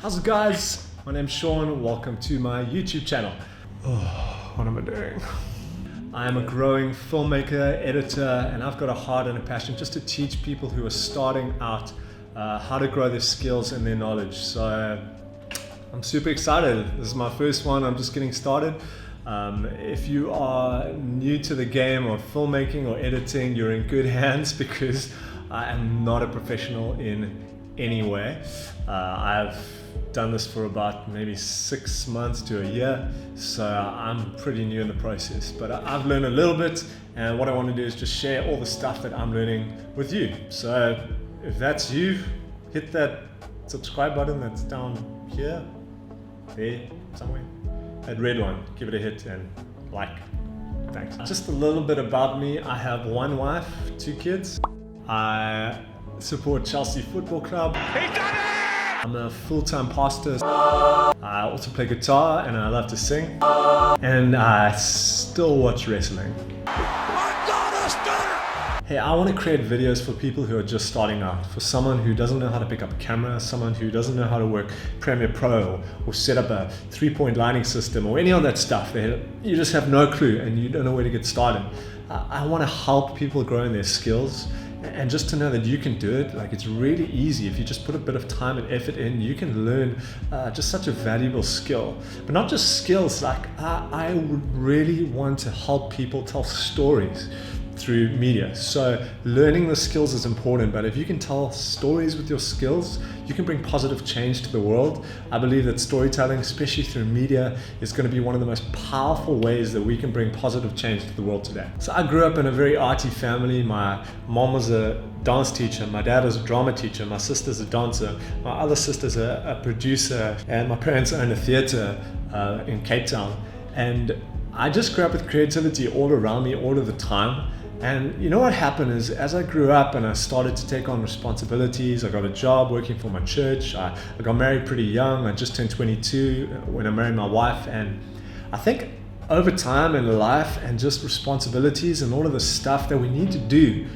How's it, guys? My name's Shaun. Welcome to my YouTube channel. Oh, what am I doing? I'm a growing filmmaker, editor, and I've got a heart and a passion just to teach people who are starting out how to grow their skills and their knowledge. So I'm super excited. This is my first one. I'm just getting started. If you are new to the game of filmmaking or editing, you're in good hands because I am not a professional in any way. I've done this for about maybe 6 months to a year, so I'm pretty new in the process, but I've learned a little bit, and what I want to do is just share all the stuff that I'm learning with you. So if that's you, hit that subscribe button that's down here, there, somewhere, that red one, give it a hit and like. Thanks. Just a little bit about me. I have one wife, 2 kids. I support Chelsea Football Club. I'm a full-time pastor. I also play guitar and I love to sing. And I still watch wrestling. Hey, I want to create videos for people who are just starting out. For someone who doesn't know how to pick up a camera, someone who doesn't know how to work Premiere Pro or set up a 3-point lighting system or any of that stuff. You just have no clue and you don't know where to get started. I want to help people grow in their skills. And just to know that you can do it, like, it's really easy. If you just put a bit of time and effort in, you can learn just such a valuable skill. But not just skills, like I would really want to help people tell stories through media. So learning the skills is important, but if you can tell stories with your skills, you can bring positive change to the world. I believe that storytelling, especially through media, is going to be one of the most powerful ways that we can bring positive change to the world today. So I grew up in a very arty family. My mom was a dance teacher, my dad was a drama teacher, my sister's a dancer, my other sister's a producer, and my parents own a theater in Cape Town. And I just grew up with creativity all around me all of the time. And you know what happened is, as I grew up and I started to take on responsibilities, I got a job working for my church, I got married pretty young. I just turned 22 when I married my wife. And I think over time in life and just responsibilities and all of the stuff that we need to do,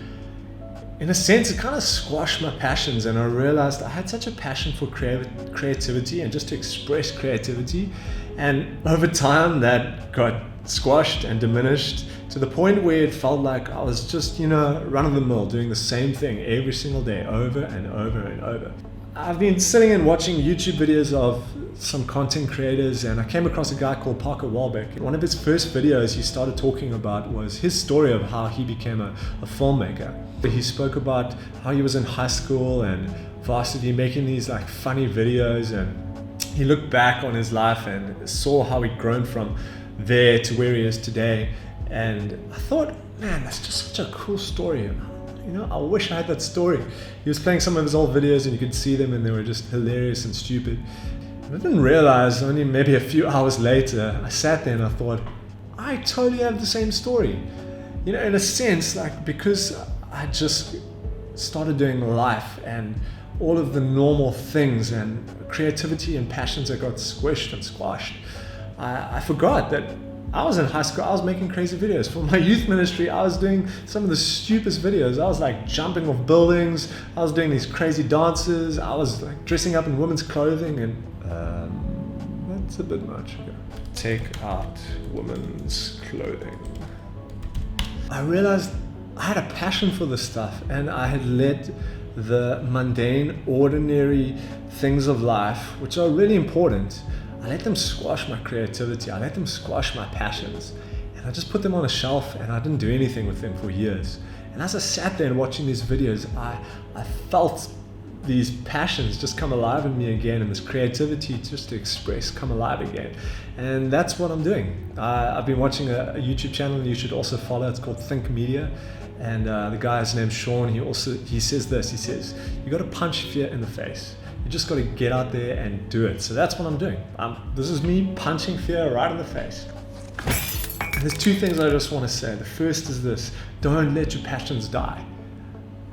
in a sense, it kind of squashed my passions, and I realized I had such a passion for creativity and just to express creativity. And over time that got squashed and diminished to the point where it felt like I was just, run-of-the-mill, doing the same thing every single day, over and over and over. I've been sitting and watching YouTube videos of some content creators, and I came across a guy called Parker Walbeck. One of his first videos he started talking about was his story of how he became a filmmaker. He spoke about how he was in high school and varsity making these like funny videos, and he looked back on his life and saw how he'd grown from there to where he is today. And I thought, man, that's just such a cool story. I wish I had that story. He was playing some of his old videos and you could see them and they were just hilarious and stupid. And I didn't realize, only maybe a few hours later, I sat there and I thought, I totally have the same story. In a sense, like, because I just started doing life and all of the normal things and creativity and passions that got squished and squashed, I forgot that I was in high school. I was making crazy videos. For my youth ministry, I was doing some of the stupidest videos. I was like jumping off buildings. I was doing these crazy dances. I was like dressing up in women's clothing, and that's a bit much. Take out women's clothing. I realized I had a passion for this stuff, and I had let the mundane, ordinary things of life, which are really important, I let them squash my creativity. I let them squash my passions. And I just put them on a shelf and I didn't do anything with them for years. And as I sat there and watching these videos, I felt these passions just come alive in me again, and this creativity just to express come alive again. And that's what I'm doing. I've been watching a YouTube channel you should also follow. It's called Think Media. And the guy's name's Shaun. He says this, he says, you got to punch fear in the face. You just got to get out there and do it. So that's what I'm doing. This is me punching fear right in the face. And there's 2 things I just want to say. The first is this: don't let your passions die.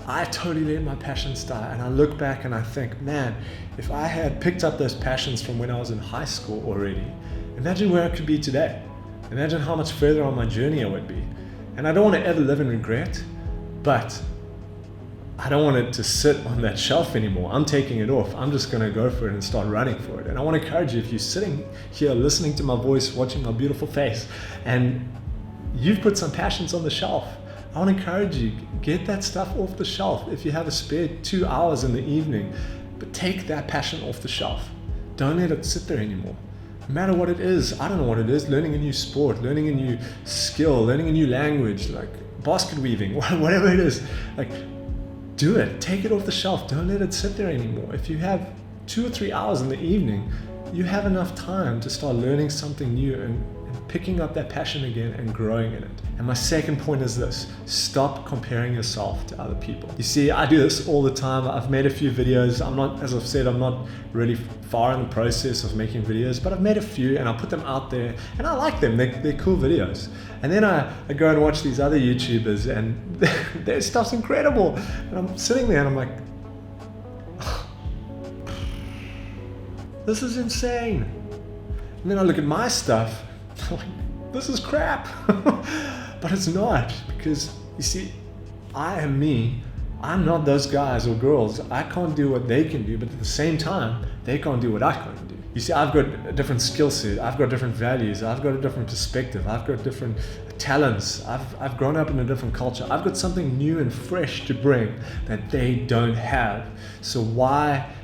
I totally let my passions die. And I look back and I think, man, if I had picked up those passions from when I was in high school already, imagine where I could be today. Imagine how much further on my journey I would be. And I don't want to ever live in regret, but I don't want it to sit on that shelf anymore. I'm taking it off. I'm just going to go for it and start running for it. And I want to encourage you, if you're sitting here listening to my voice, watching my beautiful face, and you've put some passions on the shelf, I want to encourage you, get that stuff off the shelf. If you have a spare 2 hours in the evening, but take that passion off the shelf. Don't let it sit there anymore. No matter what it is, I don't know what it is, learning a new sport, learning a new skill, learning a new language, like basket weaving, whatever it is, like do it, take it off the shelf. Don't let it sit there anymore. If you have 2 or 3 hours in the evening, you have enough time to start learning something new and picking up that passion again and growing in it. And my second point is this: stop comparing yourself to other people. You see, I do this all the time. I've made a few videos. As I've said, I'm not really far in the process of making videos, but I've made a few and I put them out there and I like them. They're cool videos. And then I go and watch these other YouTubers and their stuff's incredible. And I'm sitting there and I'm like, this is insane. And then I look at my stuff, I'm like, this is crap. But it's not, because you see, I am me. I'm not those guys or girls. I can't do what they can do, but at the same time, they can't do what I can't do. You see, I've got a different skill set. I've got different values. I've got a different perspective. I've got different talents. I've grown up in a different culture. I've got something new and fresh to bring that they don't have. So why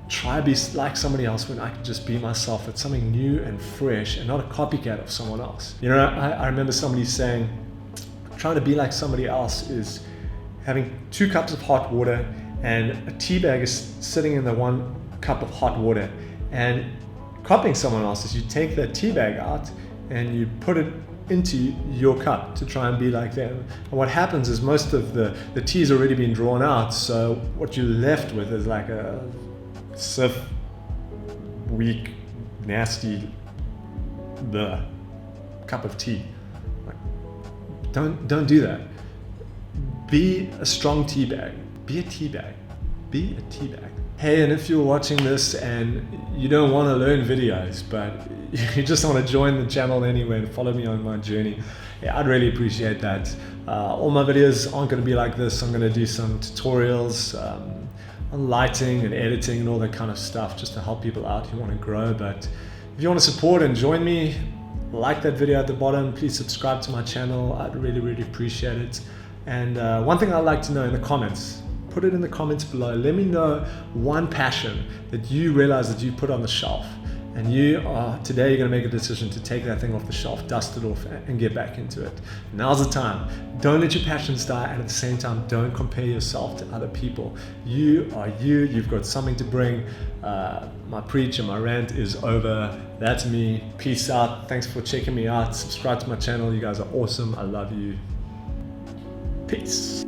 try to be like somebody else when I can just be myself? It's something new and fresh and not a copycat of someone else. You know, I remember somebody saying, trying to be like somebody else is having 2 cups of hot water and a tea bag is sitting in the 1 cup of hot water, and copying someone else is you take that tea bag out and you put it into your cup to try and be like them. And what happens is most of the tea's already been drawn out, so what you're left with is like a stiff, weak, nasty cup of tea. Don't do that. Be a strong tea bag. Be a tea bag. Be a tea bag. Hey, and if you're watching this and you don't want to learn videos, but you just want to join the channel anyway and follow me on my journey, yeah, I'd really appreciate that. All my videos aren't going to be like this. I'm going to do some tutorials on lighting and editing and all that kind of stuff, just to help people out who want to grow. But if you want to support and join me, like that video at the bottom, please subscribe to my channel. I'd really appreciate it. And one thing I'd like to know in the comments, put it in the comments below. Let me know one passion that you realize that you put on the shelf, and today you're going to make a decision to take that thing off the shelf, dust it off, and get back into it. Now's the time. Don't let your passions die, and at the same time, don't compare yourself to other people. You are you. You've got something to bring. My preach and my rant is over. That's me. Peace out. Thanks for checking me out. Subscribe to my channel. You guys are awesome. I love you. Peace.